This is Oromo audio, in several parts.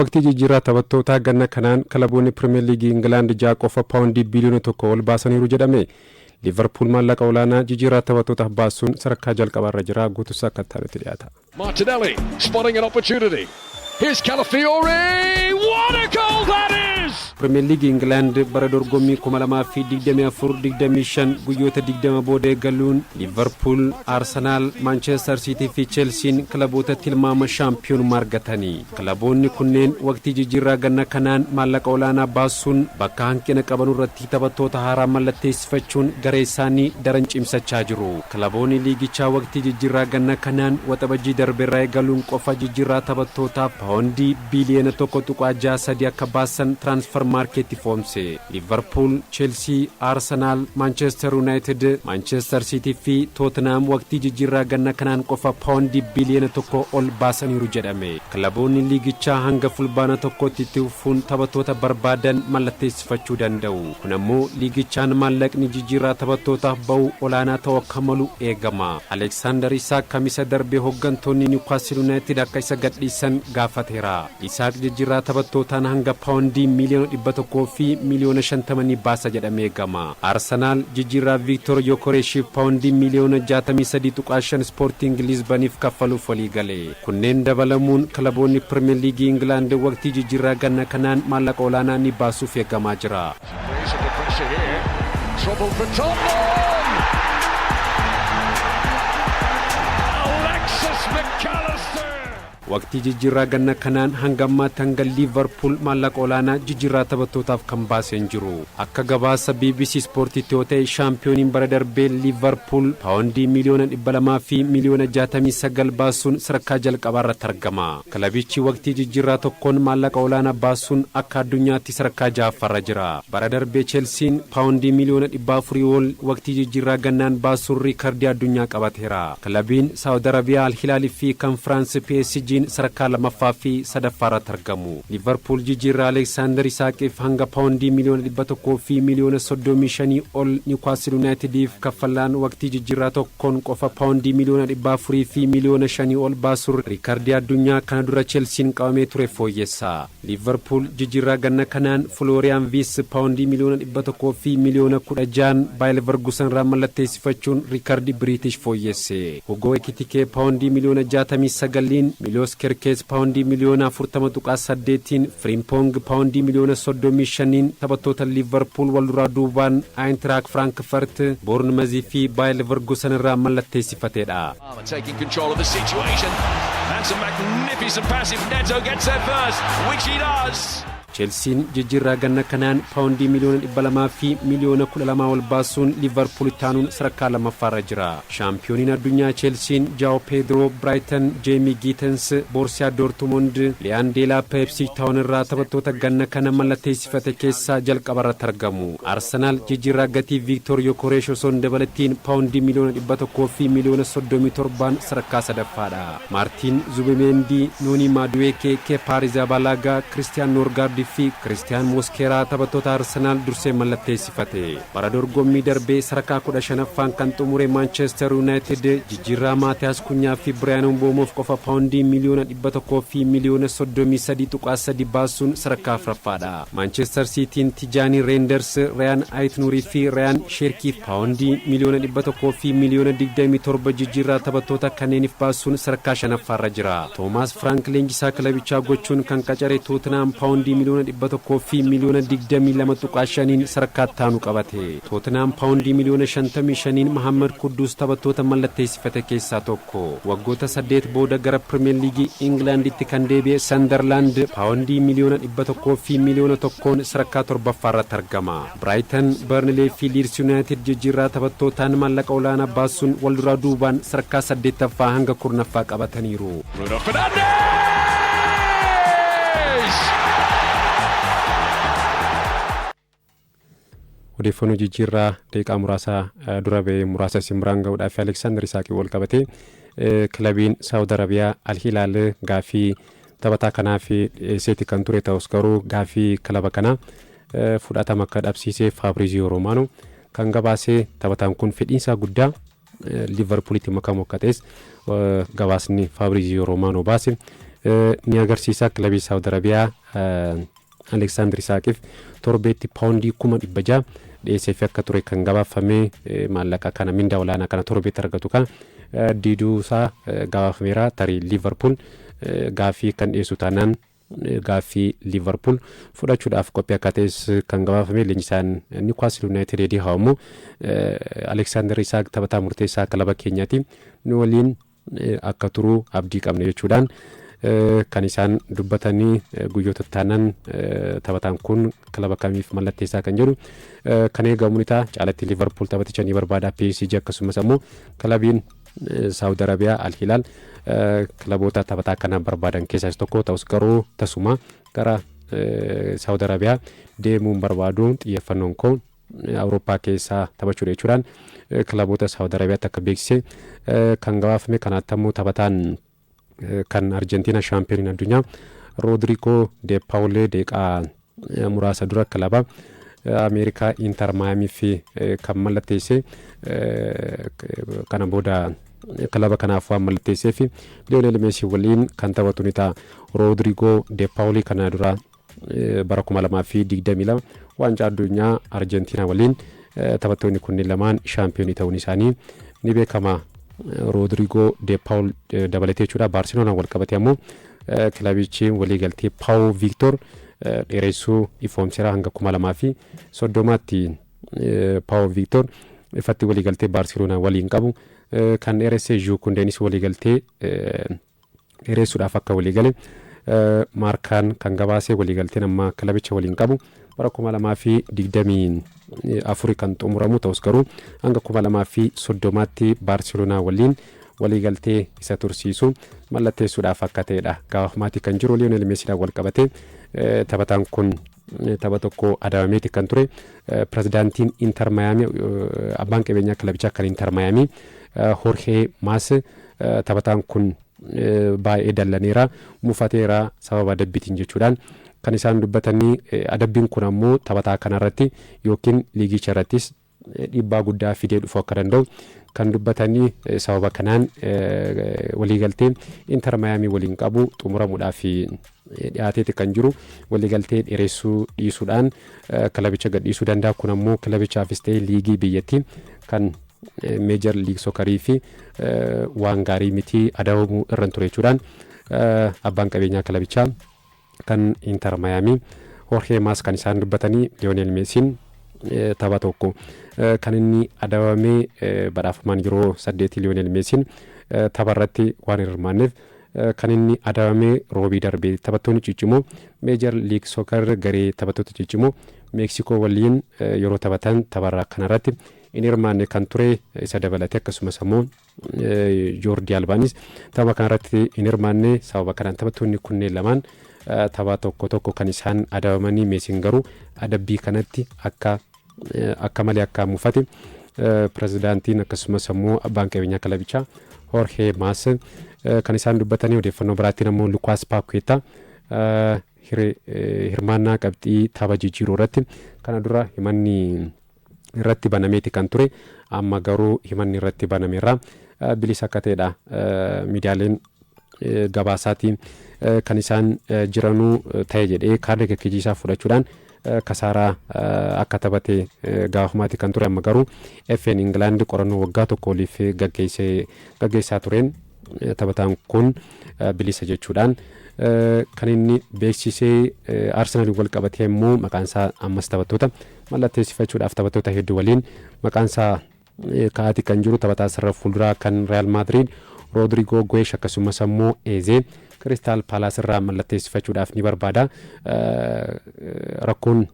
Waqtii jijjiirraa taphattootaa ganna kanaan kilaboonni Premier League England ja'a qofa paawundii biliyoona 1 ol baasaniiru jedhame. Liverpool maallaqa olaanaa jijjiirraa taphattootaaf baasuun sadarkaa jalqabaarra jira. Guutuusaa akka ta'utti dhiyaata. Martinelli spotting an opportunity. Here's Calafiori. What a goal that is! Premier League England bara dorgommii 2024-25 guyyoota 20 booda eegaluun Liverpool, Arsenal, Manchester City fi Chelsea kilaboota tilmaama shaampiyoonummaa argatanii. Kilaboonni kunneen waqtii jijjiirraa ganna kanaan maallaqa olaanaa baasuun bakka hanqina qaban irratti taphattoota haaraa mallatteessifachuun garee isaanii daran cimsachaa jiru. Kilaboonni liigichaa waqtii jijjiirraa ganna kanaan waxabajjii darbeerraa eegaluun qofa jijjiirraa taphattootaaf paawundii biliyoona 1.63 akka baasan transfer market foomse. Liverpool, Chelsea, Arsenal, Manchester United, Manchester City fi Tottenham waqtii jijjiirraa ganna kanaan qofa paawundii biliyoona 1 ol baasaniiru jedhame. Kilaboonni liigichaa hanga fulbaana tokkotti itti fufuun taphattoota barbaadan mallatteessifachuu danda'u. Kun ammoo liigichaan maallaqni jijjiirraa taphattootaaf ba'u olaanaa ta'uu akka malu eegama. Alexander Isak kamisa darbee hooggantoonni Newcastle United akka isa gadhiisan gaafateera. Isak jijjiirraa taphattootaan hanga paawundii miliyoona 100 fi miliyoona 50 baasa jedhamee eegama. Arsenal jijjiirraa Victor Yokereshiif paawundii miliyoona 63.5 Sporting Lisboniif kaffaluuf walii gale. Kunneen dabalamuun kilaboonni Premier League England waqtii jijjiirraa ganna kanaan maallaqa olaanaa ni baasuuf eegamaa jira. Waqtii jijjiirraa ganna kanaan hanga ammaatti hanga Liverpool maallaqa olaanaa jijjiirraa taphattootaaf kan baaseen jiru. Akka gabaasa BBC Sportiitti yoo ta'e shaampiyooniin bara darbee Liverpool paawundii miliyoona 200 fi miliyoona 69 baasuun sadarkaa jalqabaarratti argama. Kilabichi waqtii jijjiirraa tokkoon maallaqa olaanaa baasuun akka addunyaatti sadarkaa 6ffaarra jira. Bara darbee Chelsea paawundii miliyoona 400 ol waqtii jijjiirraa gannaan baasuun riikardii addunyaa qabateera. Kilabiin Saudi Arabiyaa Al Hilal fi kan France PSG sadarkaa lamaffaa fi sadaffaarratti argamu. Liverpool jijjiirraa Alexander Isaqiif hanga paawundii miliyoona 100 fi miliyoona 35 ol Newcastle Unitediif kaffalaan waqtii jijjiirraa tokkoon qofa paawundii miliyoona 400 fi miliyoona 5 ol baasuun riikardii addunyaa kana dura Chelsean qabamee ture fooyyessa. Liverpool jijjiirraa ganna kanaan Florian Wirtz paawundii miliyoona 100 fi miliyoona 16 Bayer Leverkusen irraa mallatteessifachuun riikardii British fooyyesse. Hugo Ekitike paawundii miliyoona 69 Milos Kerkez paawundii miliyoona 40.8 Frimpong paawundii miliyoona 35 taphattoota Liverpool walduraa duubaan Eintracht Frankfurt, Bournemouth fi Bayer Leverkusen irraa mallatteessifateedha. Taking control of the situation. That's a magnificent pass if Neto gets there first, which he does. Chelsea jijjiirraa ganna kanaan paawundii miliyoona 200 fi miliyoona 12 ol baasuun Liverpool taanuun sadarkaa lammaffaarra jira. Shaampiyooniin addunyaa Chelsea Joao Pedro, Brighton, Jamie Gittens, Borussia Dortmund, Liam Delap, Ipswich Town irraa taphattoota ganna kana mallatteessifate keessaa jalqabarratti argamu. Arsenal jijjiirraa gatii Victor Yokeresh osoo hin dabalatiin paawundii miliyoona 100 fi miliyoona 37 sadarkaa sadaffaadha. Martin Zubimendi, Noni Madueke, Kepa Arrizabalaga, Christian Norgard fi Christian Mosquera taphattoota Arsenal dursee mallatteessifate. Bara dorgommii darbee sadarkaa 15ffaan kan xumure Manchester United jijjiirraa Maatiyaas Kunyaa fi Brian Mbeumof qofa paawundii miliyoona 100 fi miliyoona 33.3 baasuun sadarkaa afuraffaadha. Manchester Cityin Tijani Reinders, Ryan Aitnuri fi Ryan Cherki paawundii miliyoona 100 fi miliyoona 27 jijjiirraa taphattoota kanneeniif baasuun sadarkaa shanaffaarra jira. Thomas Frank leenjisaa kilabichaa gochuun kan qacare Tottenham paawundii miliyoona 100 fi miliyoona 22.5 sadarkaa taanu qabate. Tottenham paawundii miliyoona 55 Mohamed Kudus taphattoota mallatteessifate keessaa tokko. Waggoota 8 booda gara Premier League Englanditti kan deebi'e Sunderland paawundii miliyoona 100 fi miliyoona 1 sadarkaa 7ffaarratti argama. Brighton, Burnley fi Leeds United jijjiirraa taphattootaan maallaqa olaanaa baasuun walduraa duubaan sadarkaa 8ffaa hanga 10ffaa qabataniiru. Odeeffannoo jijjiirraa daqiiqaa muraasa dura ba'ee muraasa simraan ga'uudhaaf Alexander Isaqii wal qabate kilabiin Saudi Arabiyaa Al Hilal gaafii taphataa kanaaf dhiyeesseetti kan ture ta'us garuu gaafii kilaba kana fudhatama akka dhabsiisee Fabrizio Romano kan gabaasee taphataan kun fedhiinsaa guddaa Liverpoolitti makamu akka ta'es gabaasni Fabrizio Romano baase. ni agarsiisa. Kilabii Saawud Arabiyaa Alexander Isaaqiif torbeetti paawundii 600 dhiyeesseef akka ture kan gabaafame maallaqa kana mindaa olaanaa kana torbeetti argatu kan diiduu isaa gabaafameera. Tarii Liverpool gaafii kan dhiyeessu taanaan gaafii Liverpool fudhachuudhaaf qophii akka ta'es kan gabaafame. Leenjisaan Newcastle United edii haawamu Alexander Isaaq taphataa murteessaa kilaba keenyaati nu waliin akka turu abdii qabna jechuudhaan kan isaan dubbatanii guyyoota taanaan taphataan kun kilaba kamiif mallatteessaa kan jedhu kan eegamu ta'a. Caalatti Liverpool taphaticha ni barbaada. PSG akkasumas ammoo kilabiin Saawud Arabiyaa Al Hilal kilaboota taphataa kana barbaadan keessaa tokko ta'us garuu tasuma gara Saawud Arabiyaa deemuun barbaadu xiyyeeffannoon koo Awurooppaa keessaa taphachuudha jechuudhaan kilaboota Saawud Arabiyaatti akka beeksise kan gabaafame. Kanaatti ammoo taphataan kan Argentina shaampiyooniin addunyaa Rodrigo de Paul deeqaa muraasa dura kilaba Ameerikaa Inter Miami fi kan mallatteesse kana booda kilaba kanaaf waan mallatteessee fi Lionel Messi waliin kan taphatu ni ta'a. Rodrigo de Paul kana dura bara 2022 waancaa addunyaa Argentina waliin taphattoonni kunniin lamaan shaampiyoonii ta'uun isaanii ni beekama. Rodrigo de Paul dabalatee jechuudha. Barcelona wal qabatee ammoo kilabichi waliigaltee Pau Victor dheeressuu ifoomseera hanga 2030tti. Pau Victor ifatti waliigaltee Barcelona waliin qabu kan dheeressee Jules Koundénis waliigaltee dheeressuudhaaf akka waliigale Markaan kan gabaasee waliigalteen amma kilabicha waliin qabu bara 2024 kan xumuramu ta'us garuu hanga 2030tti Barcelona waliin waliigaltee isa tursiisu mallatteessuudhaaf akka ta'edha gabaafamaatti kan jiru. Lionel Messi wal qabatee taphataan kun tapha tokko adabameeti kan ture. Pirezidaantiin Inter Miami abbaan qabeenyaa kilabichaa kan Inter Miami Jorge Mas taphataan kun baay'ee dallaneera mufateera sababa adabbiitiin jechuudhaan kan isaan dubbatanii. Adabbiin kun ammoo taphataa kanarratti yookiin liigicha irrattis dhiibbaa guddaa fidee dhufu akka danda'u kan dubbatanii. Sababa kanaan waliigalteen Inter Miami waliin qabu xumuramuudhaaf dhiyaateeti kan jiru. Waliigaltee dheeressuu dhiisuudhaan kilabicha gadhiisuu danda'a. Kun ammoo kilabichaafis ta'ee liigii biyyattii kan Major League Soccer fi waan gaarii miti adabamuu irra ture jechuudhaan abbaan qabeenyaa kilabichaa kan Inter Miami Jorge Mas kan isaan dubbatanii. Lionel Messi tapha tokko kan inni adabamee badhaafamaan yeroo 8 Lionel Messi tapha irratti waan hirmaanneef kan inni adabamee roobii darbee taphattoonni ciccimoo Major League Soccer garee taphattoota ciccimoo Meeksikoo waliin yeroo taphatan tapha kanarratti inni hirmaanne kan ture isa dabalatee akkasumas ammoo Jordi Albaanis tapha kanarratti inni hirmaanne. Sababa kanaan taphattoonni kunneen lamaan tapha tokko kan isaan adabamanii. Meesiin garuu adabbii kanatti akka malee akka mufate pirezidaantiin akkasumas ammoo abbaan qabeenyaa kilabichaa Jorge Mas kan isaan dubbatanii. Odeeffannoo biraattiin ammoo Lukaas Paqueta hirmaannaa qabxii tapha jijjiiruu irratti kana dura himanni irratti banameeti kan ture. Amma garuu himanni irratti banameerra bilisa akka ta'edha miidiyaaleen gabaasaatiin kan isaan jiranuu ta'e jedhee kaardii gaggeessaa fudhachuudhaan kasaaraa akka taphate gaafamaati kan ture. Amma garuu FN England qorannoo waggaa tokko oliif gaggeessaa tureen taphataan kun bilisa jechuudhaan kan inni beeksisee. Arsenal wal qabatee immoo maqaan isaa ammas taphattoota mallatteessifachuudhaaf taphattoota hedduu waliin maqaan isaa kaa'ati kan jiru. Taphataa sarara fuulduraa kan Real Madrid Rodrigo Goes akkasumas ammoo Eze Crystal Palace irraa mallatteessifachuudhaaf ni barbaada. Rakkoon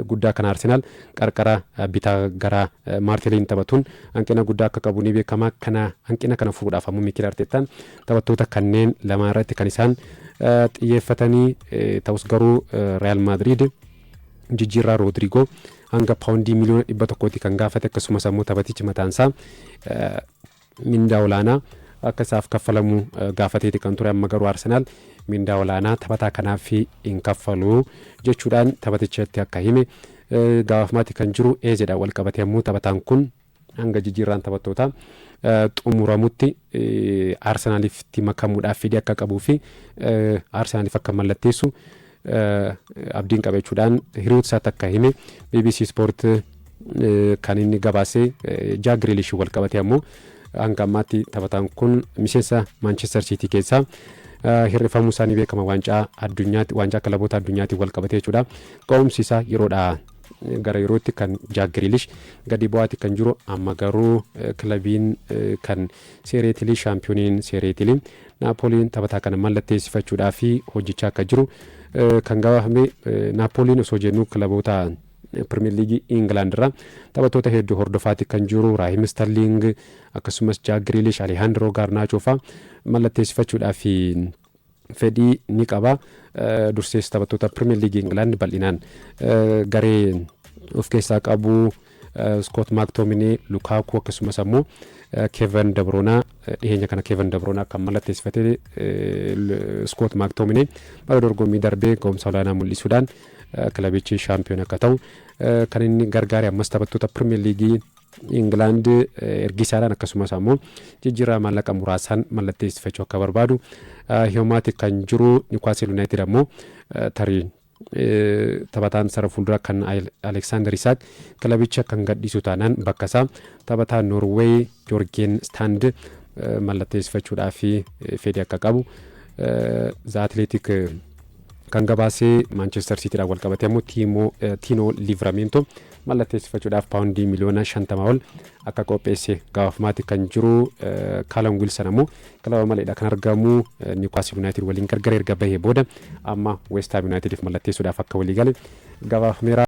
guddaa kan Arsenal qarqara bitaa gara Martinelliin taphatuun hanqina guddaa akka qabu ni beekama. Kana hanqina kana furuudhaaf ammoo Mikel Arteetaan taphattoota kanneen lama irratti kan isaan xiyyeeffatanii ta'us garuu Real Madrid jijjiirraa Rodrigo hanga paawundii miliyoona 100tti kan gaafate. Akkasumas ammoo taphatichi mataansaa mindaa olaanaa akka isaaf kaffalamu gaafateeti kan ture. Amma garuu Arsenal mindaa olaanaa taphataa kanaaf hin kaffalu jechuudhaan taphatichatti akka hime gaafamaatti kan jiru. Eezedha wal qabatee ammoo taphataan kun hanga jijjiirraan taphattoota xumuramutti Arsenaalitti makamuudhaaf fedhii akka qabuu fi Arsenaaliif akka mallatteessu abdiin qabachuudhaan hiriyoota isaatti akka hime BBC Sport kan inni gabaasee Jack Grealish wal qabate ammoo hanga ammaatti taphataan kun miseensa Manchester City keessaa hirrifamuu isaanii beekama waancaa kilaboota addunyaatti wal qabatee jechuudha. Ga'umsi isaa yeroodhaa gara yerootti kan Jack Grealish gadi bu'aatti kan jiru amma garuu kilabiin kan seereetilii shaampiyooniin seereetilii Naapooliin taphataa kana mallatteessifachuudhaa fi hojjechaa akka jiru kan gabaafame. Naapooliin osoo jennu kilaboota Premier League England irraa taphattoota hedduu hordofaatti kan jiru Raheem Sterling akkasumas Jack Grealish, Alejandro Garnacho fa'aa mallatteessifachuudhaa fi fedhii ni qaba. Dursees taphattoota Premier League England bal'inaan garee of keessaa qabu Scott McTominay, Lukaku akkasumas ammoo Kevin De Bruyne dhiyeenya kana Kevin De Bruyne kan mallatteessifate Scott McTominay bara dorgommii darbee ga'umsa olaanaa mul'isuudhaan kilabichi shaampiyoon akka ta'u kan inni gargaare. Ammas taphattoota Premier League England ergisaadhaan akkasumas ammoo jijjiirraa maallaqa muraasaan mallatteessifachuu akka barbaadu himaati kan jiru. Newcastle United ammoo tarii taphataan sara fuuldura kan Alexander Isak kilabicha kan gadhiisu taanaan bakka isaa taphataan Norway Jørgen Strand mallatteessifachuudhaa fi fedhii akka qabu The Athletic kan gabaasee. Manchester City wal qabate ammoo Tino Livramento mallatteessifachuudhaaf paawundii miliyoona 50 ol akka qopheesse gabaafamaatti kan jiru. Callum Wilson ammoo kilaba maleedha kan argamu Newcastle United waliin gargar erga bahee booda amma West Ham Unitediif mallatteessuudhaaf akka walii gale gabaafameera.